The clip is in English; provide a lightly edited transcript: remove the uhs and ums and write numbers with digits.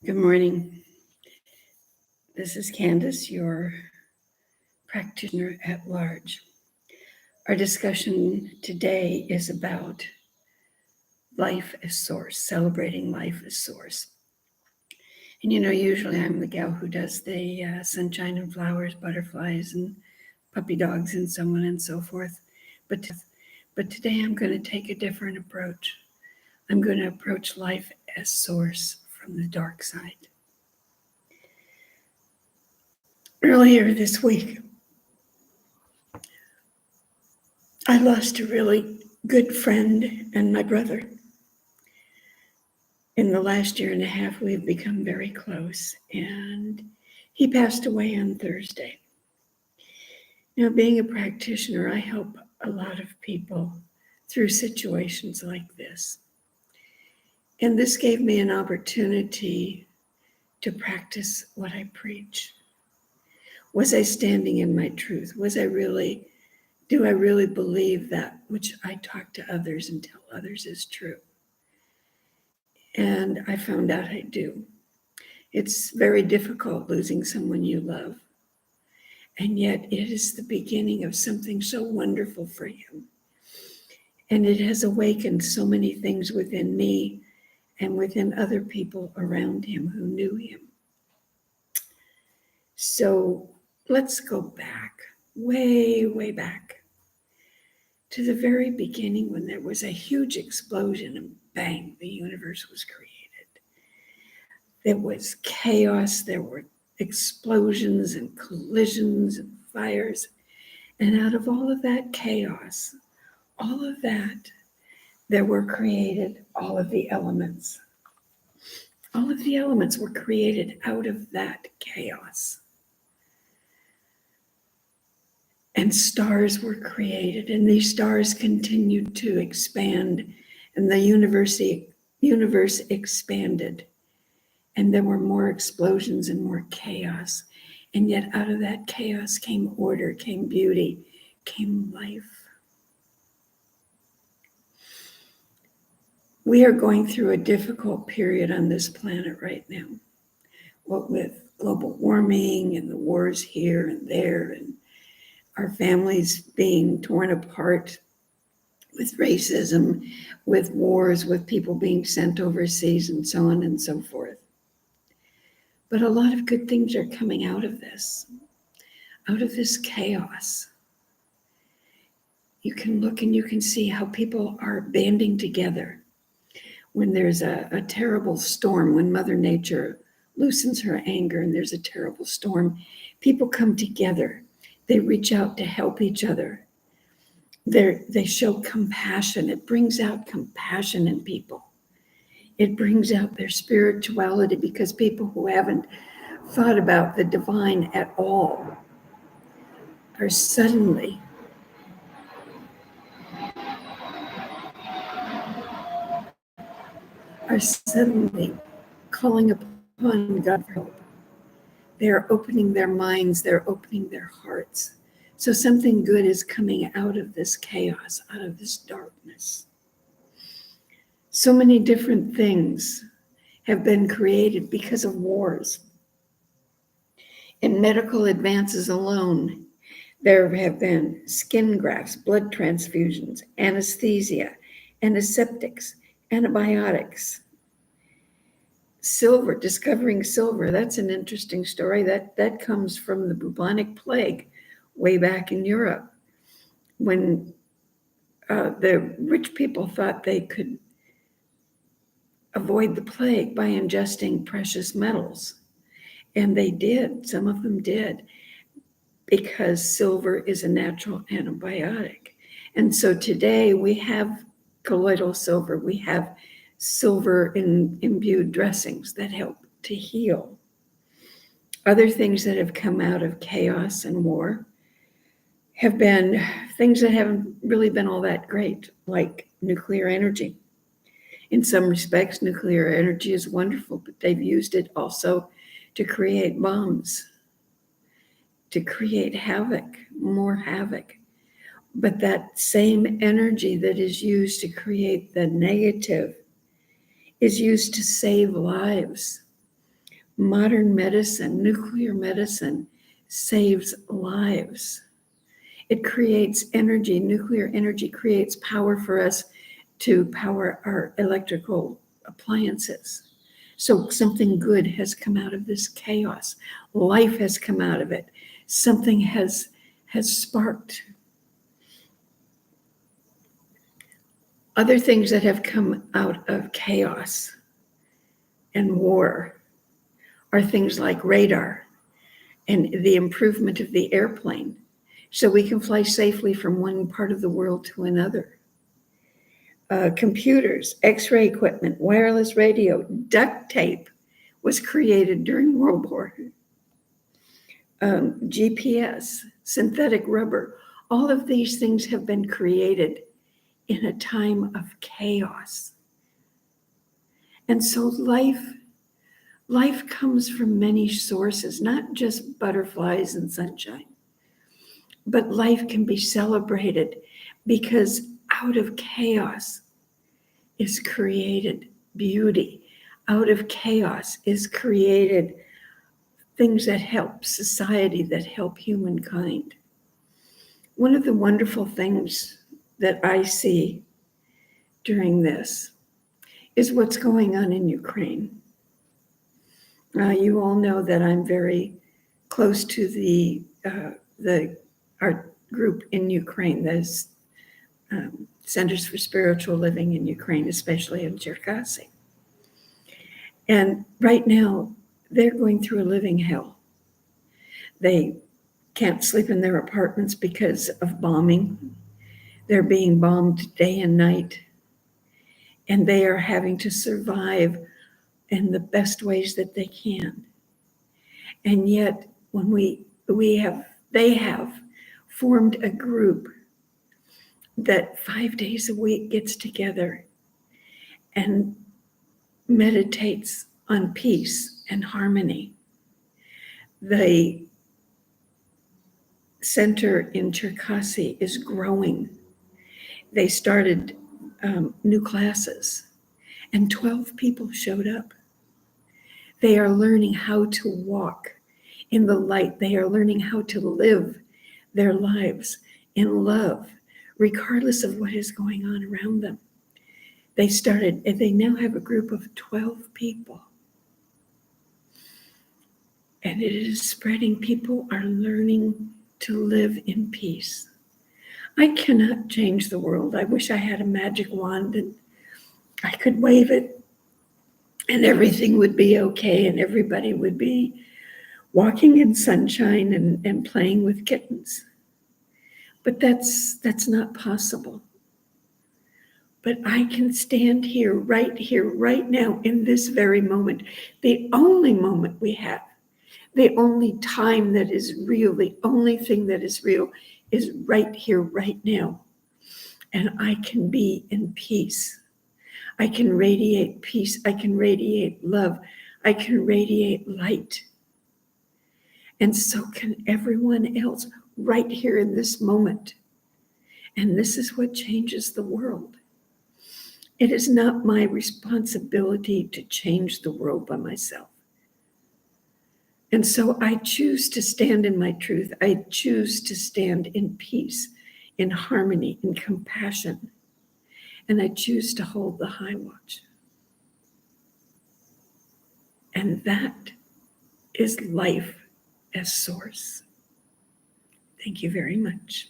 Good morning. This is Candace, your practitioner at large. Our discussion today is about life as source, celebrating life as source. And usually I'm the gal who does the sunshine and flowers, butterflies and puppy dogs and so on and so forth. But today I'm going to take a different approach. I'm going to approach life as source from the dark side. Earlier this week, I lost a really good friend and my brother. In the last year and a half, we've become very close, and he passed away on Thursday. Now, being a practitioner, I help a lot of people through situations like this. And this gave me an opportunity to practice what I preach. Was I standing in my truth? Do I really believe that which I talk to others and tell others is true? And I found out I do. It's very difficult losing someone you love. And yet it is the beginning of something so wonderful for him. And it has awakened so many things within me and within other people around him who knew him. So let's go back, way, way back to the very beginning when there was a huge explosion and bang, the universe was created. There was chaos, there were explosions and collisions and fires. And out of all of that chaos, all of that, there were created all of the elements. All of the elements were created out of that chaos. And stars were created, and these stars continued to expand, and the universe expanded. And there were more explosions and more chaos. And yet out of that chaos came order, came beauty, came life. We are going through a difficult period on this planet right now. What with global warming and the wars here and there, and our families being torn apart with racism, with wars, with people being sent overseas and so on and so forth. But a lot of good things are coming out of this chaos. You can look and you can see how people are banding together. When there's a terrible storm, when Mother Nature loosens her anger and there's a terrible storm, people come together. They reach out to help each other. They show compassion. It brings out compassion in people. It brings out their spirituality, because people who haven't thought about the divine at all are suddenly calling upon God for help. They're opening their minds, they're opening their hearts. So something good is coming out of this chaos, out of this darkness. So many different things have been created because of wars. In medical advances alone, there have been skin grafts, blood transfusions, anesthesia, antiseptics, antibiotics. Silver, discovering silver, that's an interesting story. That comes from the bubonic plague way back in Europe, when the rich people thought they could avoid the plague by ingesting precious metals. And they did, some of them did, because silver is a natural antibiotic. And so today we have colloidal silver, we have silver imbued dressings that help to heal. Other things that have come out of chaos and war have been things that haven't really been all that great, like nuclear energy. In some respects, nuclear energy is wonderful, but they've used it also to create bombs, to create havoc, more havoc. But that same energy that is used to create the negative is used to save lives. modern medicine, nuclear medicine, saves lives. It creates energy. Nuclear energy creates power for us to power our electrical appliances. So something good has come out of this chaos. Life has come out of it. Something has sparked. Other things that have come out of chaos and war are things like radar and the improvement of the airplane, so we can fly safely from one part of the world to another. Computers, X-ray equipment, wireless radio, duct tape was created during World War. GPS, synthetic rubber, all of these things have been created in a time of chaos. And so life comes from many sources, not just butterflies and sunshine, but life can be celebrated because out of chaos is created beauty. Out of chaos is created things that help society, that help humankind. One of the wonderful things that I see during this is what's going on in Ukraine. You all know that I'm very close to our group in Ukraine, those Centers for Spiritual Living in Ukraine, especially in Cherkasy. And right now, they're going through a living hell. They can't sleep in their apartments because of bombing. They're being bombed day and night. And they are having to survive in the best ways that they can. And yet, when they have formed a group that 5 days a week gets together and meditates on peace and harmony. The center in Cherkasy is growing. They started new classes, and 12 people showed up. They are learning how to walk in the light. They are learning how to live their lives in love, regardless of what is going on around them. They now have a group of 12 people. And it is spreading. People are learning to live in peace. I cannot change the world. I wish I had a magic wand and I could wave it and everything would be okay and everybody would be walking in sunshine and playing with kittens. But that's not possible. But I can stand here, right now, in this very moment, the only moment we have, the only time that is real, the only thing that is real is right here, right now. And I can be in peace. I can radiate peace. I can radiate love. I can radiate light. And so can everyone else right here in this moment. And this is what changes the world. It is not my responsibility to change the world by myself. And so I choose to stand in my truth. I choose to stand in peace, in harmony, in compassion. And I choose to hold the high watch. And that is life as source. Thank you very much.